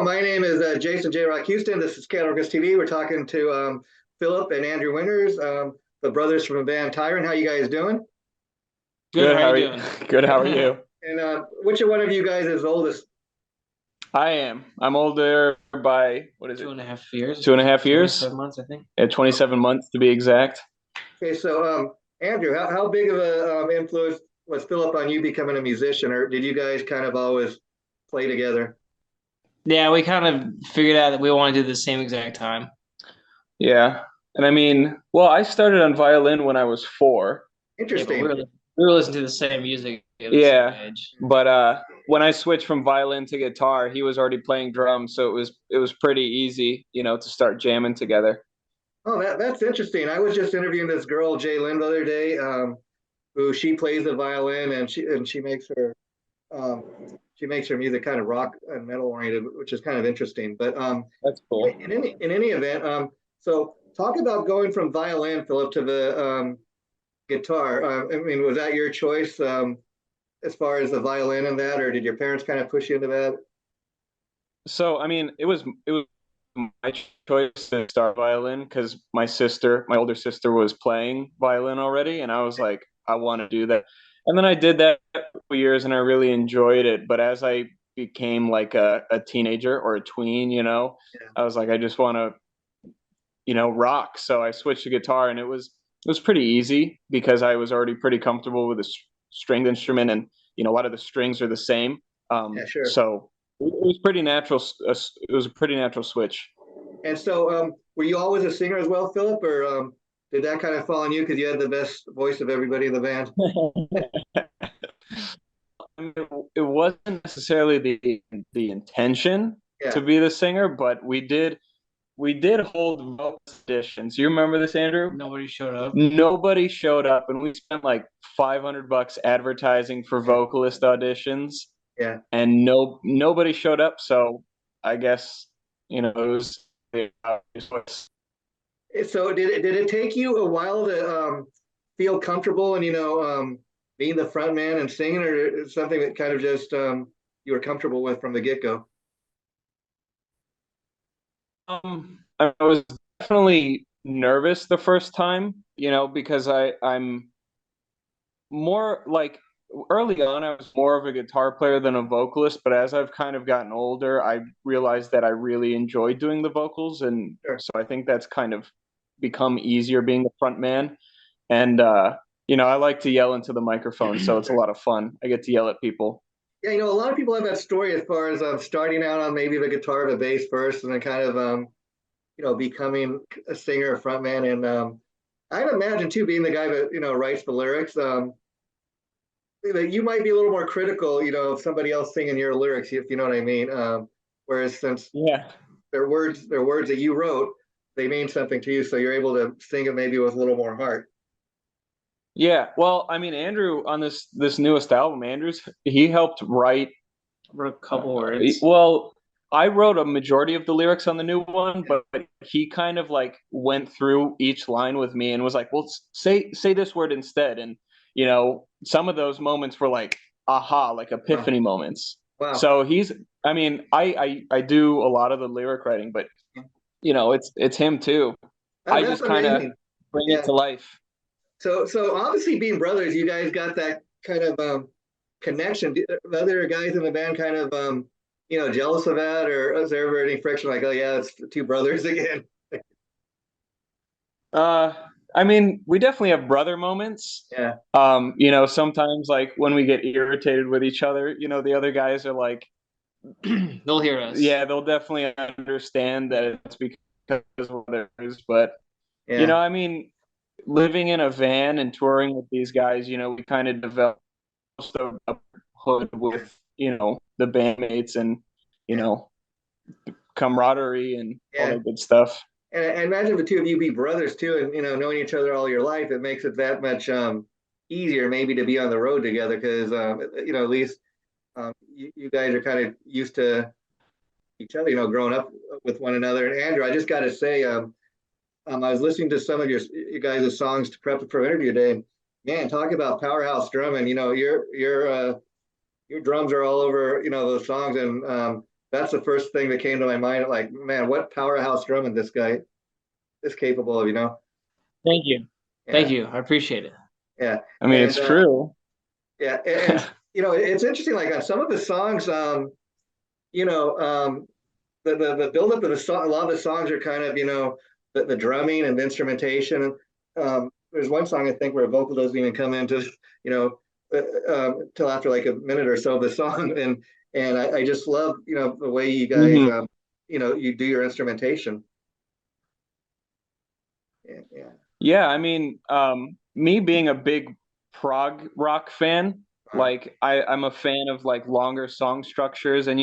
Hello, my name is Jason J. Rock Houston. This is Caterpillar TV. We're talking to Philip and Andrew Winters, the brothers from the band Tyrant. How you guys doing? Good. Good. How How you are you? doing? Good. How are you? And which one of you guys is oldest? I am. I'm older by what is it? 2.5 years. 2.5 years? 7 months, I think. At 27 months to be exact. Okay, so Andrew, how big of a influence was Philip on you becoming a musician, or did you guys kind of always play together? Yeah, we kind of figured out that we want to do the same exact time. Yeah. And I mean, well, I started on violin when I was 4. Yeah, but Interesting. we were listening to the same music at the Yeah. same age. But when I switched from violin to guitar, he was already playing drums, so it was pretty easy, to start jamming together. Oh, that's interesting. I was just interviewing this girl, Jay Lynn, the other day, who she plays the violin and she makes her um, music kind of rock and metal oriented, which is kind of interesting. But That's cool. in any event, so talk about going from violin, Philip, to the guitar. I mean, was that your choice as far as the violin and that, or did your parents kind of push you into that? So, I mean, it was my choice to start violin because my older sister was playing violin already, and I was like, I want to do that. And then I did that for years, and I really enjoyed it. But as I became like a teenager or a tween, Yeah. I was like, I just want to, rock. So I switched to guitar, and it was pretty easy because I was already pretty comfortable with a stringed instrument, and a lot of the strings are the same. Yeah, sure. So it was pretty natural. It was a pretty natural switch. And so, were you always a singer as well, Philip, or did that kind of fall on you because you had the best voice of everybody in the band? I mean, it wasn't necessarily the intention to Yeah. be the singer, but we did hold vocal auditions. You remember this, Andrew? Nobody showed up. Nobody showed up, and we spent like $500 advertising for vocalist auditions, Yeah. and nobody showed up. So I guess it was. So did it take you a while to feel comfortable and being the front man and singing, or is something that kind of just you were comfortable with from the get go? I was definitely nervous the first time, because I'm more like early on, I was more of a guitar player than a vocalist, but as I've kind of gotten older, I realized that I really enjoy doing the vocals, and Sure. so I think that's kind of become easier being the front man. And I like to yell into the microphone, so it's a lot of fun. I get to yell at people. Yeah, a lot of people have that story as far as starting out on maybe the guitar or the bass first, and then kind of becoming a singer, a front man, and I'd imagine too, being the guy that writes the lyrics. That you might be a little more critical, of somebody else singing your lyrics, if you know what I mean. Whereas since Yeah. they're words that you wrote, they mean something to you, so you're able to sing it maybe with a little more heart. Yeah, well, I mean, Andrew on this newest album, he helped write. Wrote a couple words. Well, I wrote a majority of the lyrics on the new one, but he kind of like went through each line with me and was like, "Well, say this word instead." And some of those moments were like aha, like Wow. epiphany moments. Wow. So I mean, I do a lot of the lyric writing, but it's him too. I That's just kind of amazing. bring it Yeah. to life. So obviously being brothers, you guys got that kind of connection. The other guys in the band kind of jealous of that, or is there ever any friction like, oh yeah, it's the two brothers again? Uh, I mean, we definitely have brother moments. Yeah. Sometimes like when we get irritated with each other, the other guys are like, They'll hear us. yeah, they'll definitely understand that it's because of others. But, Yeah. I mean, living in a van and touring with these guys, we kind of developed a hood with, the bandmates and, you Yeah. know, camaraderie and all Yeah. that good stuff. And I imagine the two of you be brothers too, and knowing each other all your life, it makes it that much easier maybe to be on the road together because at least you guys are kind of used to each other, growing up with one another. And Andrew, I just got to say, I was listening to some of your guys' songs to prep for interview today. And man, talk about powerhouse drumming. Your drums are all over those songs, and that's the first thing that came to my mind. Like, man, what powerhouse drumming this guy is capable of, you know? Thank you. Thank Yeah, you. I appreciate it. yeah, I mean, and it's true. yeah, and you know, it's interesting. Like on some of the songs, you know, the build up of the song. A lot of the songs are kind of, you know, the drumming and the instrumentation. There's one song I think where a vocal doesn't even come into, you know, till after like a minute or so of the song, and I just love, you know, the way you guys, Mhm. you know, you do your instrumentation. Yeah, yeah. Yeah, I mean, me being a big prog rock fan, like I'm a fan of like longer song structures, and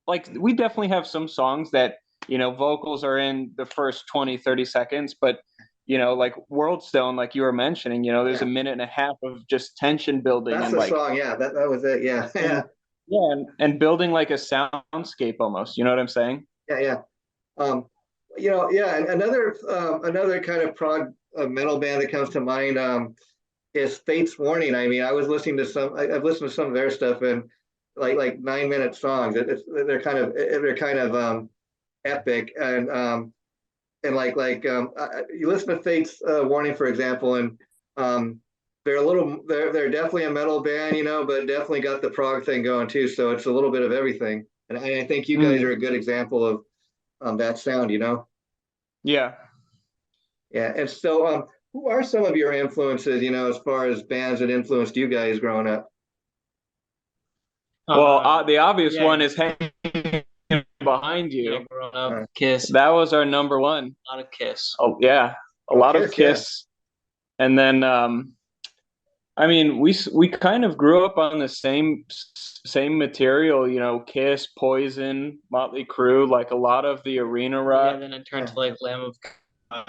like we definitely have some songs that, vocals are in the first 20, 30 seconds, but like World Stone, like you were mentioning, there's a Yeah. minute and a half of just tension building That's and the like song. Yeah, that was it. Yeah, and yeah, yeah, and building like a soundscape almost, you know what I'm saying? yeah, yeah. Um, you know, yeah, and another kind of prog metal band that comes to mind is Fate's Warning. I mean, I was listening to I've listened to some of their stuff, and like 9 minute songs. They're kind of epic, and you listen to Fate's Warning, for example, and um, they're definitely a metal band, you know, but definitely got the prog thing going too. So it's a little bit of everything, and I think you guys are Mm, a good example of that sound, you know. yeah. Yeah, and so who are some of your influences, you know, as far as bands that influenced you guys growing up? Well, Uh, the obvious yeah, one is hanging behind yeah. you. Growing up, Uh, Kiss, That was our number one. a lot of Kiss. Oh yeah, a oh, lot of Kiss, yeah. Kiss, and then I mean we kind of grew up on the same material, Kiss, Poison, Motley Crue, like a lot of the arena Yeah, rock. then it turned Yeah, to like Lamb of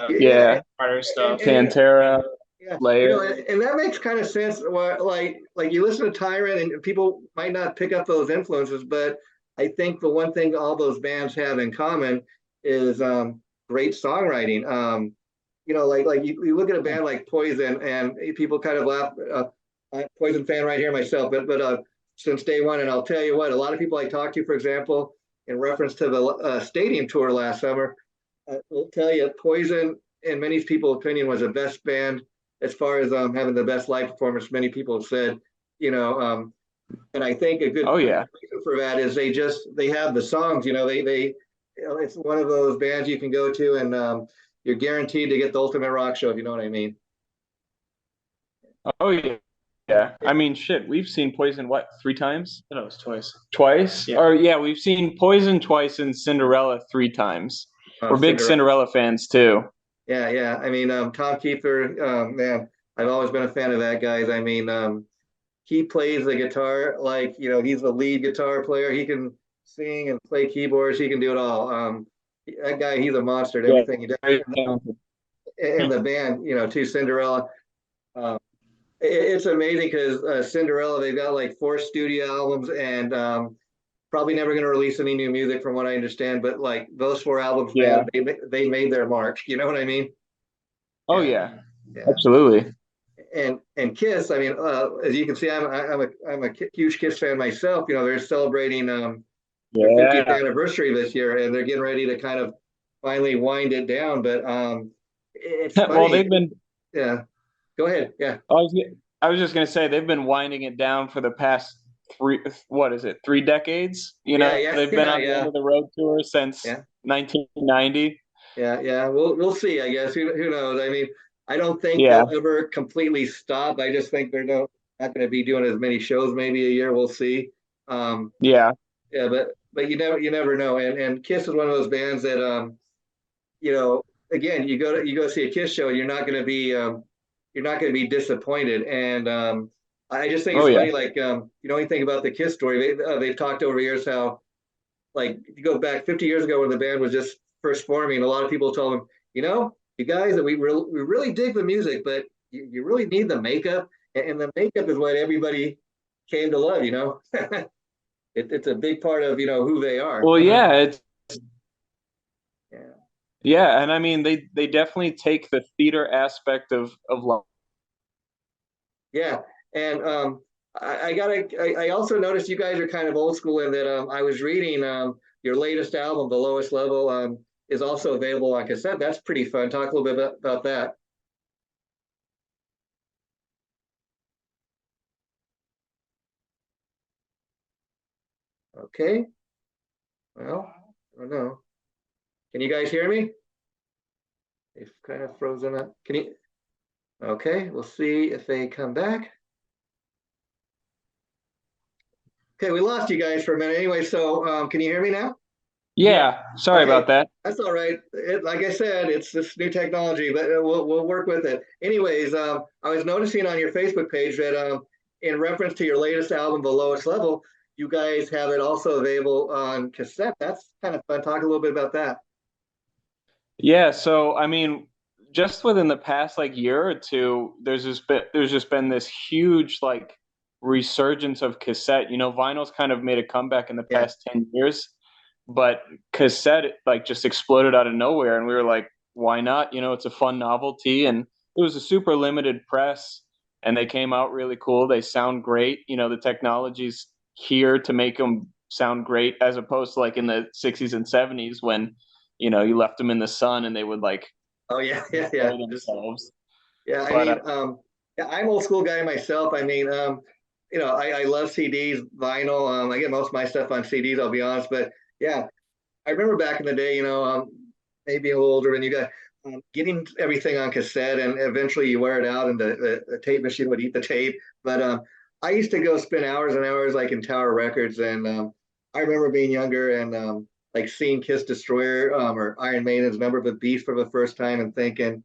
yeah, Yeah, harder and, stuff. and you know, Pantera, yeah, you know, Slayer. and that makes kind of sense. Like you listen to Tyrant, and people might not pick up those influences, but I think the one thing all those bands have in common is great songwriting. You know, you look at a band like Poison, and people kind of laugh. I'm a Poison fan right here myself, but since day one, and I'll tell you what, a lot of people I talk to, for example, in reference to the stadium tour last summer, will tell you Poison, in many people's opinion, was the best band as far as having the best live performance. Many people have said, you know, and I think a good Oh yeah, reason for that is they have the songs. You know, it's one of those bands you can go to, and you're guaranteed to get the ultimate rock show, if you know what I mean. oh yeah, yeah. I mean, shit, we've seen Poison what, 3 times? I thought it was twice. Twice? Yeah. Or yeah, we've seen Poison twice and Cinderella 3 times. We're big Cinderella. Cinderella fans too. Yeah, yeah. I mean, Tom Kiefer, man, I've always been a fan of that guy. I mean, he plays the guitar like, you know, he's the lead guitar player. He can sing and play keyboards. He can do it all. That guy, he's a monster at Yeah, everything he does. very talented. And the band, you know, too, Cinderella. Um, it's amazing because Cinderella, they've got like 4 studio albums, and probably never going to release any new music from what I understand. But like those 4 albums, man, Yeah. they made their mark. You know what I mean? Oh Yeah, yeah, yeah. absolutely. And Kiss, I mean, as you can see, I'm a huge Kiss fan myself. You know, they're celebrating their 50th Yeah. anniversary this year, and they're getting ready to kind of finally wind it down. But it's Well, funny. they've been. Yeah, go ahead. Yeah, I was. I was just gonna say they've been winding it down for the past three. What is it? 3 decades? yeah, yeah, They've been yeah, on the end yeah, of the road tour since yeah, 1990. yeah, yeah. We'll see. I guess who knows? I mean, I don't think Yeah. they'll ever completely stop. I just think they're not going to be doing as many shows maybe a year. We'll see. Um, Yeah. yeah, but you never know. And Kiss is one of those bands that you know, again, you go see a Kiss show, and you're not going to be disappointed. And I just think Oh it's yeah. funny, like you know anything about the Kiss story? They've talked over years how, like, you go back 50 years ago when the band was just first forming, a lot of people told them, you know, you guys, that we really dig the music, but you really need the makeup, and the makeup is what everybody came to love. You know, it's a big part of, you know, who they are. Well, yeah. It's Yeah. yeah, and I mean they definitely take the theater aspect of life. Yeah, and I also noticed you guys are kind of old school in that I was reading your latest album, The Lowest Level, is also available on cassette. That's pretty fun. Talk a little bit about that. Okay. Well, I don't know. Can you guys hear me? They've kind of frozen up. Can you? Okay, we'll see if they come back. Okay, we lost you guys for a minute. Anyway, so can you hear me now? Yeah, sorry Okay, about that. that's all right. Like I said, it's this new technology, but we'll work with it. Anyways, I was noticing on your Facebook page that in reference to your latest album, The Lowest Level, you guys have it also available on cassette. That's kind of fun. Talk a little bit about that. Yeah, so I mean, just within the past like year or two, there's just been this huge like resurgence of cassette. You know, vinyl's kind of made a comeback in the Yeah. past 10 years, but cassette like just exploded out of nowhere, and we were like, why not? You know, it's a fun novelty, and it was a super limited press, and they came out really cool. They sound great. You know, the technology's here to make them sound great, as opposed to like in the 60s and 70s when you left them in the sun and they would like Oh yeah, yeah, yeah. destroy Just themselves. yeah. I But mean, yeah, I'm old school guy myself. I mean, I love CDs, vinyl. I get most of my stuff on CDs. I'll be honest, but yeah, I remember back in the day, maybe a little older than you guys, getting everything on cassette, and eventually you wear it out, and the tape machine would eat the tape. But I used to go spend hours and hours like in Tower Records, and I remember being younger and like seeing Kiss Destroyer or Iron Maiden's Number of the Beast for the first time, and thinking,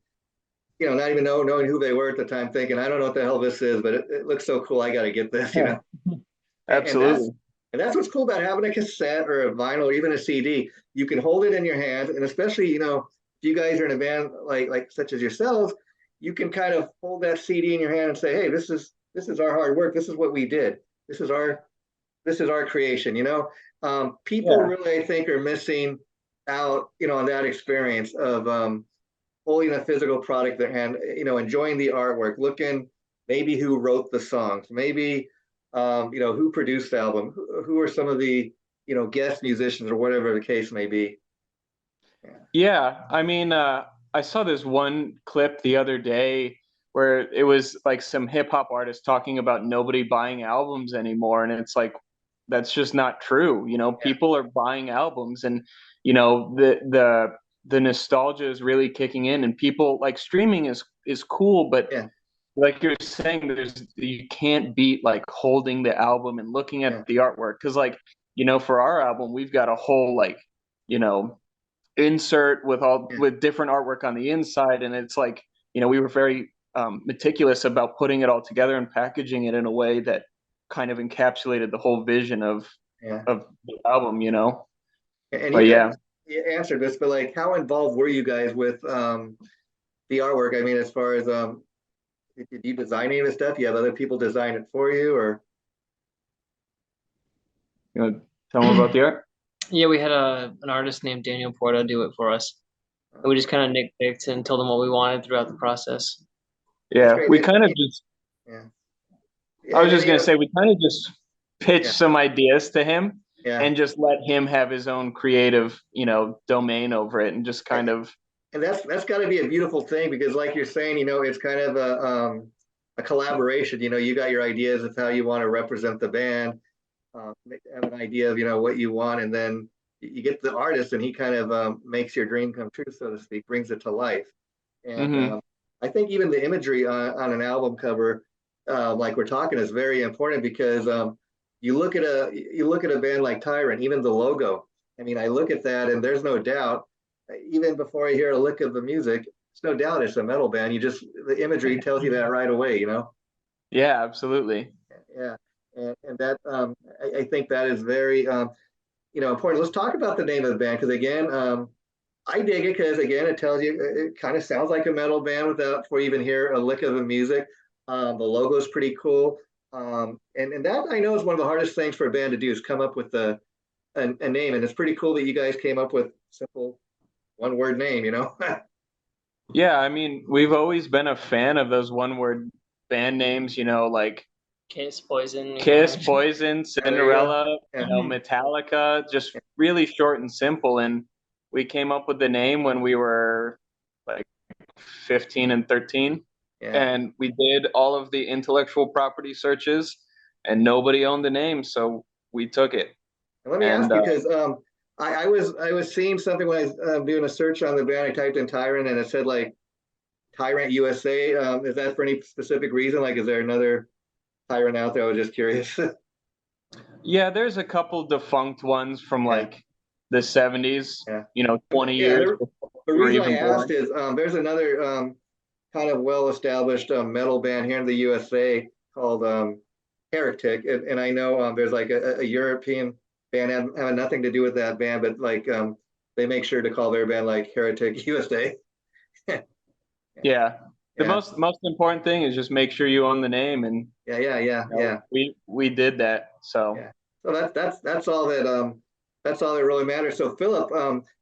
not even knowing who they were at the time, thinking, I don't know what the hell this is, but it looks so cool. I got to get this. And that's absolutely. and that's what's cool about having a cassette or a vinyl or even a CD. You can hold it in your hand, and especially if you guys are in a band like such as yourselves, you can kind of hold that CD in your hand and say, "Hey, this is our hard work. This is what we did. This is our creation." People Yeah. really, I think, are missing out, on that experience of holding a physical product in their hand, enjoying the artwork, looking maybe who wrote the songs, maybe who produced the album, who are some of the guest musicians or whatever the case may be. Yeah, Yeah, I mean, I saw this one clip the other day where it was like some hip hop artist talking about nobody buying albums anymore, and it's like that's just not true. You know, yeah, people are buying albums, and the nostalgia is really kicking in, and people like streaming is cool, but yeah, like you're saying, you can't beat like holding the album and looking at yeah, the artwork because for our album we've got a whole like you know insert with all yeah, with different artwork on the inside, and it's like we were very meticulous about putting it all together and packaging it in a way that kind of encapsulated the whole vision of yeah. the album. And But you kind yeah. of you answered this, but like, how involved were you guys with the artwork? I mean, as far as did you design any of the stuff? You have other people design it for you, or You know, tell them about the art. Yeah, we had an artist named Daniel Porta do it for us. And we just kind of nitpicked and told him what we wanted throughout the process. that's Yeah, great. we kind of just Yeah, I yeah, was and just gonna say we kind of just pitched yeah, some ideas to him yeah. and just let him have his own creative, domain over it and just kind of And that's got to be a beautiful thing because, like you're saying, it's kind of a collaboration. You got your ideas of how you want to represent the band, have an idea of what you want, and then you get the artist, and he kind of makes your dream come true, so to speak, brings it to life. And hmm I think even the imagery on an album cover, like we're talking, is very important because you look at a band like Tyrant, even the logo. I mean, I look at that, and there's no doubt. Even before I hear a lick of the music, there's no doubt it's a metal band. The imagery tells you that right away. Yeah, absolutely. Yeah, and that I think that is very important. Let's talk about the name of the band because again, I dig it because again, it tells you it kind of sounds like a metal band without before you even hear a lick of the music. The logo is pretty cool, and that I know is one of the hardest things for a band to do is come up with a name, and it's pretty cool that you guys came up with simple one word name. Yeah, I mean, we've always been a fan of those one word band names, like Kiss, Poison. Kiss, Poison, Yeah, there you go. Cinderella, Yeah. Metallica, just really short and simple. And we came up with the name when we were like 15 and 13. Yeah. And we did all of the intellectual property searches, and nobody owned the name, so we took it. And let me ask And you, because I was seeing something when I was doing a search on the band. I typed in Tyrant, and it said like Tyrant USA. Is that for any specific reason? Like, is there another Tyrant out there? I was just curious. yeah, there's a couple defunct ones from Yeah. like the 70s, Yeah. 20 Yeah. years before The we were reason I even asked born. is there's another kind of well-established metal band here in the USA called Heretic, and I know there's like a European band having nothing to do with that band, but like they make sure to call their band like Heretic USA. Yeah. The Yeah, most important thing is just make sure you own the name, and yeah. we did that. So Yeah. So that's all that that's all that really matters. So Philip,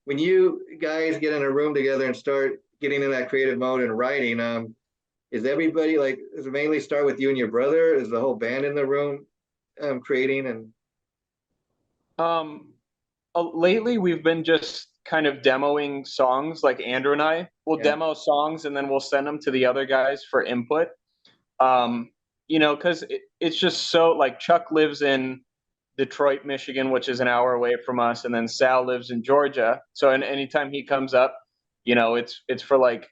when you guys get in a room together and start getting in that creative mode and writing, is everybody like, does it mainly start with you and your brother? Is the whole band in the room creating and um lately we've been just kind of demoing songs. Like Andrew and I will yeah, demo songs, and then we'll send them to the other guys for input. Because it's just so, like, Chuck lives in Detroit, Michigan, which is an hour away from us, and then Sal lives in Georgia. So, and anytime he comes up, it's for like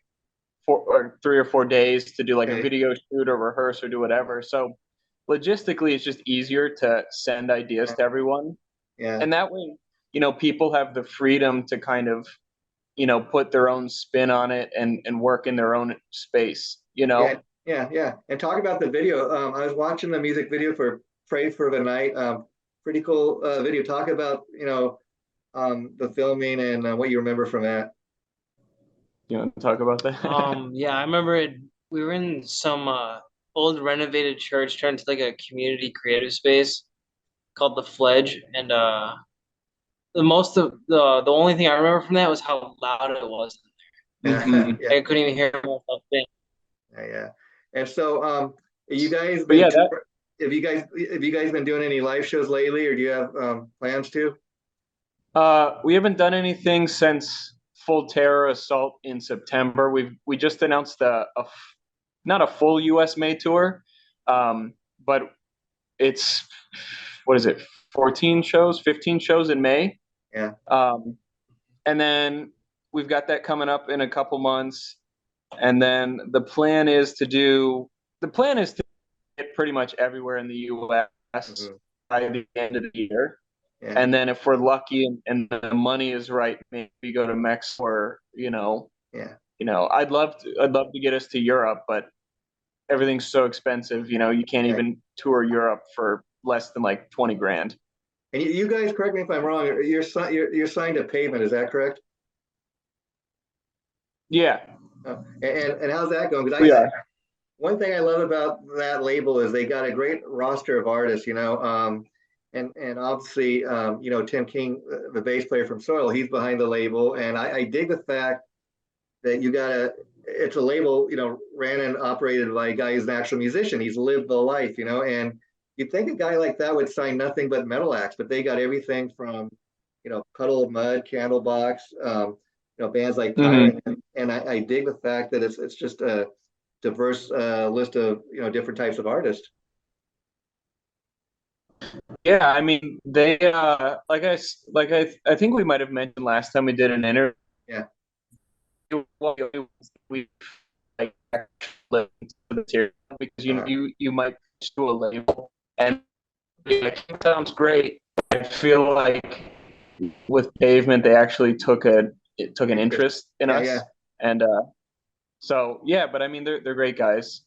3 or 4 days to do like a okay, video shoot or rehearse or do whatever. So logistically, it's just easier to send ideas yeah, to everyone, yeah, and that way, people have the freedom to kind of, put their own spin on it and work in their own space. yeah, yeah. And talk about the video. I was watching the music video for "Pray for the Night." Pretty cool video. Talk about the filming and what you remember from that. You want to talk about that? Yeah, I remember it. We were in some old renovated church turned into like a community creative space called the Fledge, and the most of the only thing I remember from that was how loud it was. Yeah, hmm yeah, I couldn't even hear myself think. yeah. And so, you guys But been yeah, that have you guys been doing any live shows lately, or do you have plans to? we haven't done anything since Full Terror Assault in September. We just announced not a full US May tour, but it's, what is it, 14 shows, 15 shows in May. Yeah, Um, and then we've got that coming up in a couple months. And then the plan is to get pretty much everywhere in the US hmm by the end of the year. yeah, And then if we're lucky and the money is right, maybe go to Mexico, or, yeah. I'd love to get us to Europe, but everything's so expensive. You can't Yeah. even tour Europe for less than like 20 grand. And you guys, correct me if I'm wrong. You're signed to Pavement, is that correct? Yeah, And how's that going? Because we I are. one thing I love about that label is they got a great roster of artists. And obviously, Tim King, the bass player from Soil, he's behind the label, and I dig the fact that it's a label, ran and operated by a guy who's an actual musician. He's lived the life, and you'd think a guy like that would sign nothing but metal acts, but they got everything from, Puddle of Mud, Candlebox, bands like hmm Tyrant, and I dig the fact that it's just a diverse list of, different types of artists. Yeah, I mean, they I think we might have mentioned last time we did an interview. Yeah, We like live to the material, because uh, you might do a label, and it sounds great. I feel like with Pavement they actually took an interest. interest in Yeah, yeah, us, and so yeah. But I mean, they're great guys.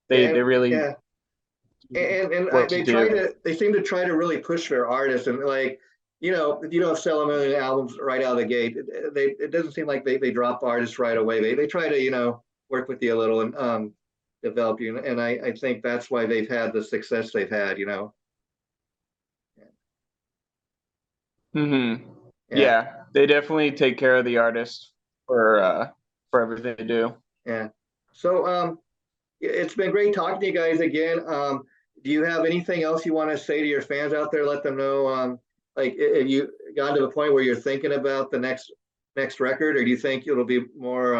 yeah, They really yeah. And what to they do. they seem to try to really push their artists, and like, if you don't sell a million albums right out of the gate, it doesn't seem like they drop artists right away. They try to, work with you a little and develop you, and I think that's why they've had the success they've had. hmm Yeah, Yeah, they definitely take care of the artist for everything they do. yeah. So it's been great talking to you guys again. do you have anything else you want to say to your fans out there? Let them know, like, have you gotten to the point where you're thinking about the next record, or do you think it'll be more,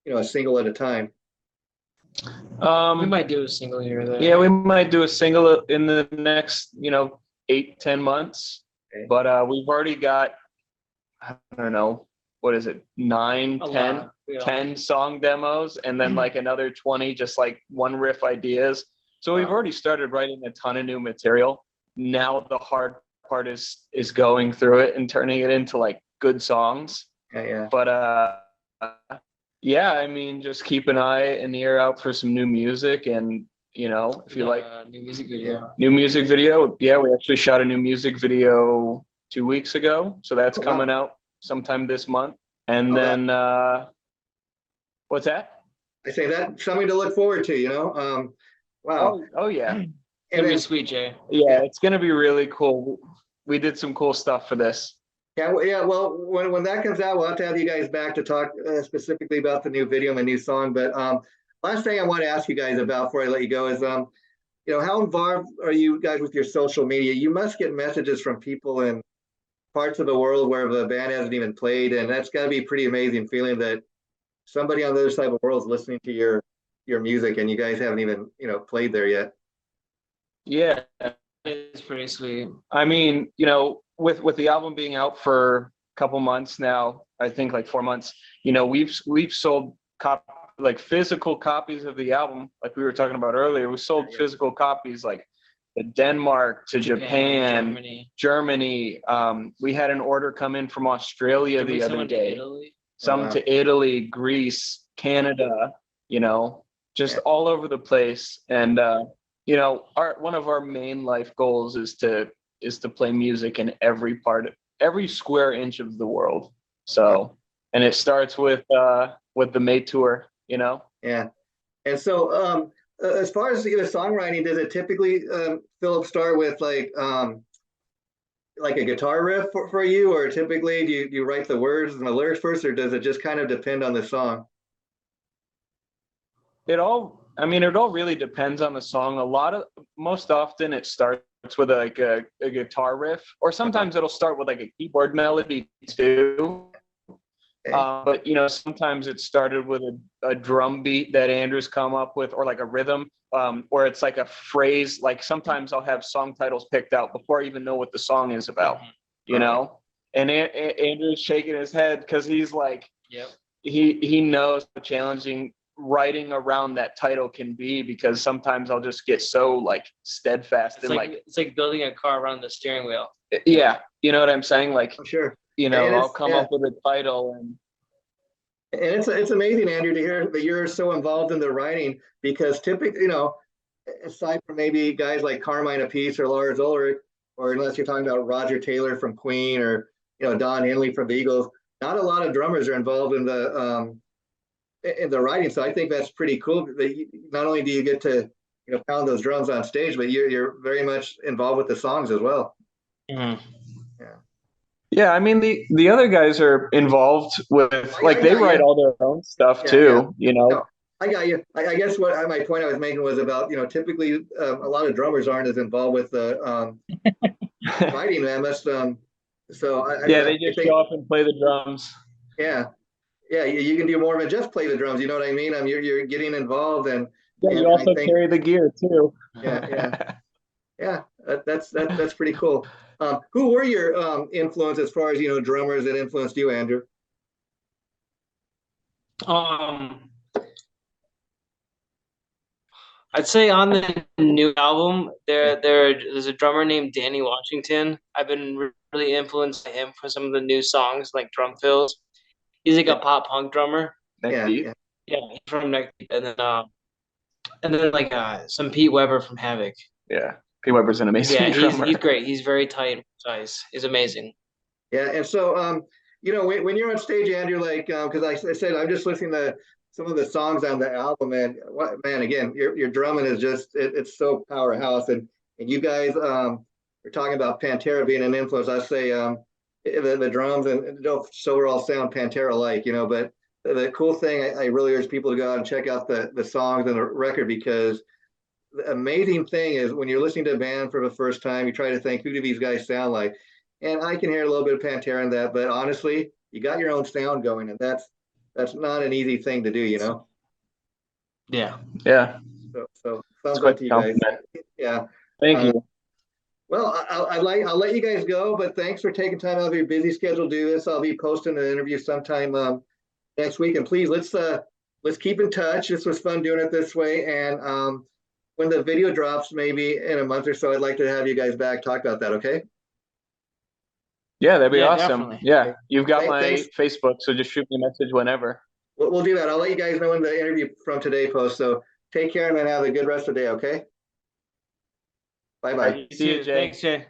a single at a time? We might do a single here or there. Yeah, we might do a single in the next, 8-10 months. Okay. But we've already got, I don't know, what is it, 9, A 10, lot. Yeah. 10 song demos, and then like another 20 just like one riff ideas. So we've Wow. already started writing a ton of new material. Now the hard part is going through it and turning it into like good songs. Yeah. But yeah, I mean, just keep an eye and ear out for some new music, and if you like new music video. new music video, yeah, we actually shot a new music video 2 weeks ago, so that's Oh, wow. coming out sometime this month. And Oh, then what's that? I say that something to look forward to. Wow. Oh yeah. It's And gonna be then, sweet, Jay. Yeah, it's gonna be really cool. We did some cool stuff for this. yeah. Well, when that comes out, we'll have to have you guys back to talk specifically about the new video and the new song. But last thing I want to ask you guys about before I let you go is, how involved are you guys with your social media? You must get messages from people in parts of the world where the band hasn't even played, and that's got to be a pretty amazing feeling that somebody on the other side of the world is listening to your music, and you guys haven't even played there yet. Yeah, It's pretty sweet. I mean, with the album being out for a couple months now, I think like 4 months, we've sold physical copies of the album, like we were talking about earlier. We sold physical copies like to Denmark, to Japan, Germany. We had an order come in from Australia the other day. Some to Italy, Greece, Canada, just all over the place. And one of our main life goals is to play music in every square inch of the world. So, and it starts with the May tour, Yeah. And so as far as songwriting, does it typically, Philip, start with like a guitar riff for you, or typically do you write the words and the lyrics first, or does it just kind of depend on the song? It all really depends on the song. Most often it starts with like a guitar riff, or sometimes it'll start with like a keyboard melody too. Okay. But sometimes it started with a drum beat that Andrew's come up with, or like a rhythm, or it's like a phrase. Like sometimes I'll have song titles picked out before I even know what the song is about, And Andrew's shaking his head because he's like, yep. He knows how challenging writing around that title can be, because sometimes I'll just get so like steadfast it's like building a car around the steering wheel. Yeah, you know what I'm saying? Like, sure. I'll come up with a title, and it's amazing, Andrew, to hear that you're so involved in the writing, because typically, aside from maybe guys like Carmine Appice or Lars Ulrich, or unless you're talking about Roger Taylor from Queen, or Don Henley from the Eagles, not a lot of drummers are involved in the writing. So I think that's pretty cool. Not only do you get to pound those drums on stage, but you're very much involved with the songs as well. Mm-hmm. Yeah, I mean the other guys are involved with they write all their own stuff too. No, I got you. I guess what my point I was making was about typically a lot of drummers aren't as involved with the writing them. That's so they just show up and play the drums. Yeah. You can do more than just play the drums. You know what I mean? You're getting involved, and you also carry the gear too. Yeah. That's pretty cool. Who were your influence as far as drummers that influenced you, Andrew? I'd say on the new album, there's a drummer named Danny Washington. I've been really influenced by him for some of the new songs, like drum fills. He's like a pop punk drummer. Yeah, he's from Neck Deep. And then like some Pete Weber from Havoc. Yeah, Pete Weber's an amazing drummer. He's great. He's very tight, precise. He's amazing. Yeah, and so when you're on stage, Andrew, like because I said I'm just listening to some of the songs on the album, and again, your drumming is just it's so powerhouse, and you guys are talking about Pantera being an influence. I say the drums and don't so all sound Pantera-like, but the cool thing, I really urge people to go out and check out the songs and the record, because the amazing thing is when you're listening to a band for the first time, you try to think, who do these guys sound like? And I can hear a little bit of Pantera in that, but honestly, you got your own sound going, and that's not an easy thing to do, you know. Yeah. Yeah. So It's thumbs quite up to the you guys. compliment. Yeah. Thank you. Well, I'll let you guys go, but thanks for taking time out of your busy schedule to do this. I'll be posting an interview sometime next week, and please let's keep in touch. This was fun doing it this way, and when the video drops, maybe in a month or so, I'd like to have you guys back talk about that. Okay? Yeah, that'd be Yeah, awesome. definitely. Yeah, you've got my Thanks. Facebook, so just shoot me a message whenever. We'll do that. I'll let you guys know when the interview from today posts. So take care and then have a good rest of the day. Okay? Bye All bye. right, see you, Jay. Thanks, Jay.